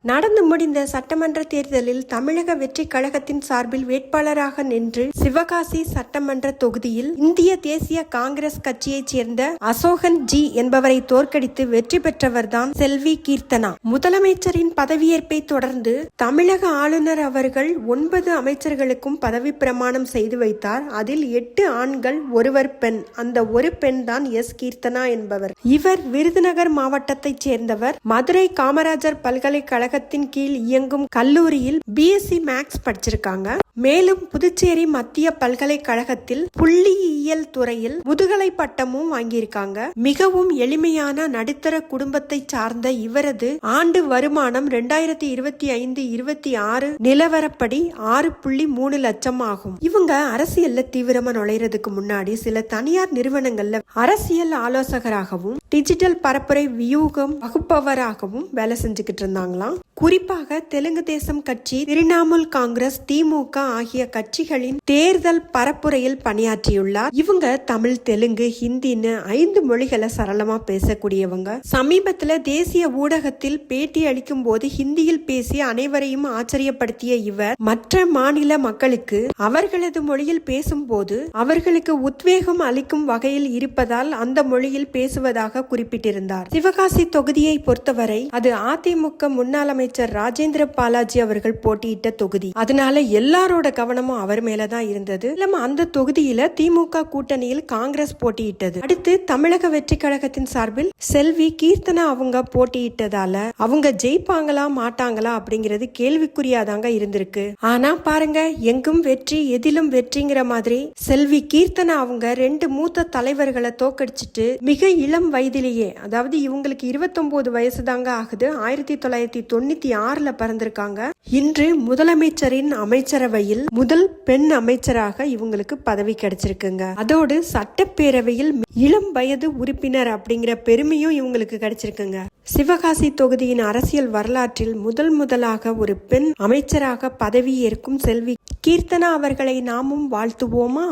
நடந்து முடிந்த சட்டமன்ற தேர்தலில் தமிழக வெற்றி கழகத்தின் சார்பில் வேட்பாளராக நின்று சிவகாசி சட்டமன்ற தொகுதியில் இந்திய தேசிய காங்கிரஸ் கட்சியைச் சேர்ந்த அசோகன் ஜி என்பவரை தோற்கடித்து வெற்றி பெற்றவர்தான் செல்வி கீர்த்தனா. முதலமைச்சரின் பதவியேற்பை தொடர்ந்து தமிழக ஆளுநர் அவர்கள் 9 அமைச்சர்களுக்கும் பதவி பிரமாணம் செய்து வைத்தார். அதில் 8 ஆண்கள், 1 பெண். அந்த ஒரு பெண் தான் கீர்த்தனா என்பவர். இவர் விருதுநகர் மாவட்டத்தைச் சேர்ந்தவர். மதுரை காமராஜர் பல்கலைக்கழகத்தின் கீழ் இயங்கும் கல்லூரியில் பிஎஸ்சி மேக்ஸ் படிச்சிருக்காங்க. மேலும் புதுச்சேரி மத்திய பல்கலைக்கழகத்தில் புள்ளியியல் துறையில் முதுகலை பட்டமும் வாங்கியிருக்காங்க. மிகவும் எளிமையான நடுத்தர குடும்பத்தை சார்ந்த இவரது ஆண்டு வருமானம் 2025-26 நிலவரப்படி 6.3 லட்சம் ஆகும். இவங்க அரசியல்ல தீவிரமா நுழைறதுக்கு முன்னாடி சில தனியார் நிறுவனங்கள்ல அரசியல் ஆலோசகராகவும் டிஜிட்டல் பரப்புரை வியூகம் வகுப்பவராகவும் வேலை செஞ்சுக்கிட்டு இருந்தாங்களாம். குறிப்பாக தெலுங்கு தேசம் கட்சி, திரிணாமுல் காங்கிரஸ், திமுக ஆகிய கட்சிகளின் தேர்தல் பரப்புரையில் பணியாற்றியுள்ளார். இவங்க தமிழ், தெலுங்கு, ஹிந்தின்னு 5 மொழிகளை சரளமா பேசக்கூடியவங்க. சமீபத்துல தேசிய ஊடகத்தில் பேட்டி அளிக்கும் போது ஹிந்தியில் பேசி அனைவரையும் ஆச்சரியப்படுத்திய இவர் மற்ற மாநில மக்களுக்கு அவர்களது மொழியில் பேசும்போது அவர்களுக்கு உத்வேகம் அளிக்கும் வகையில் இருப்பதால் அந்த மொழியில் பேசுவதாக குறிப்பிட்டிருந்தார். சிவகாசி தொகுதியை பொறுத்தவரை அது அதிமுக முன்னாள் அமைச்சர் ராஜேந்திர பாலாஜி அவர்கள் போட்டியிட்ட தொகுதி. அதனால எல்லாரோட கவனமும் அவர் மேலதான் இருந்தது. அந்த தொகுதியில திமுக கூட்டணியில் காங்கிரஸ் போட்டியிட்டது. அடுத்து தமிழக வெற்றி கழகத்தின் சார்பில் செல்வி கீர்த்தனா அவங்க போட்டியிட்டதால அவங்க ஜெயிப்பாங்களா மாட்டாங்களா அப்படிங்கிறது கேள்விக்குறியாதாங்க இருந்திருக்கு. ஆனா பாருங்க, எங்கும் வெற்றி எதிலும் வெற்றிங்கிற மாதிரி செல்வி கீர்த்தனா அவங்க 2 மூத்த தலைவர்களை தோக்கடிச்சிட்டு மிக இளம் வயதிலேயே, அதாவது இவங்களுக்கு 29 வயசு தாங்க ஆகுது, 1996ல பிறந்திருக்காங்க. இன்று முதலமைச்சரின் அமைச்சரவையில் முதல் பெண் அமைச்சராக இவங்களுக்கு பதவி கிடைச்சிருக்குங்க. அதோடு சட்டப்பேரவையில் இளம் வயது உறுப்பினர் அப்படிங்கிற பெருமையும் இவங்களுக்கு கிடைச்சிருக்குங்க. சிவகாசி தொகுதியின் அரசியல் வரலாற்றில் முதலாக ஒரு பெண் அமைச்சராக பதவி ஏற்கும் செல்வி கீர்த்தனா அவர்களை நாமும் வாழ்த்துவோமா?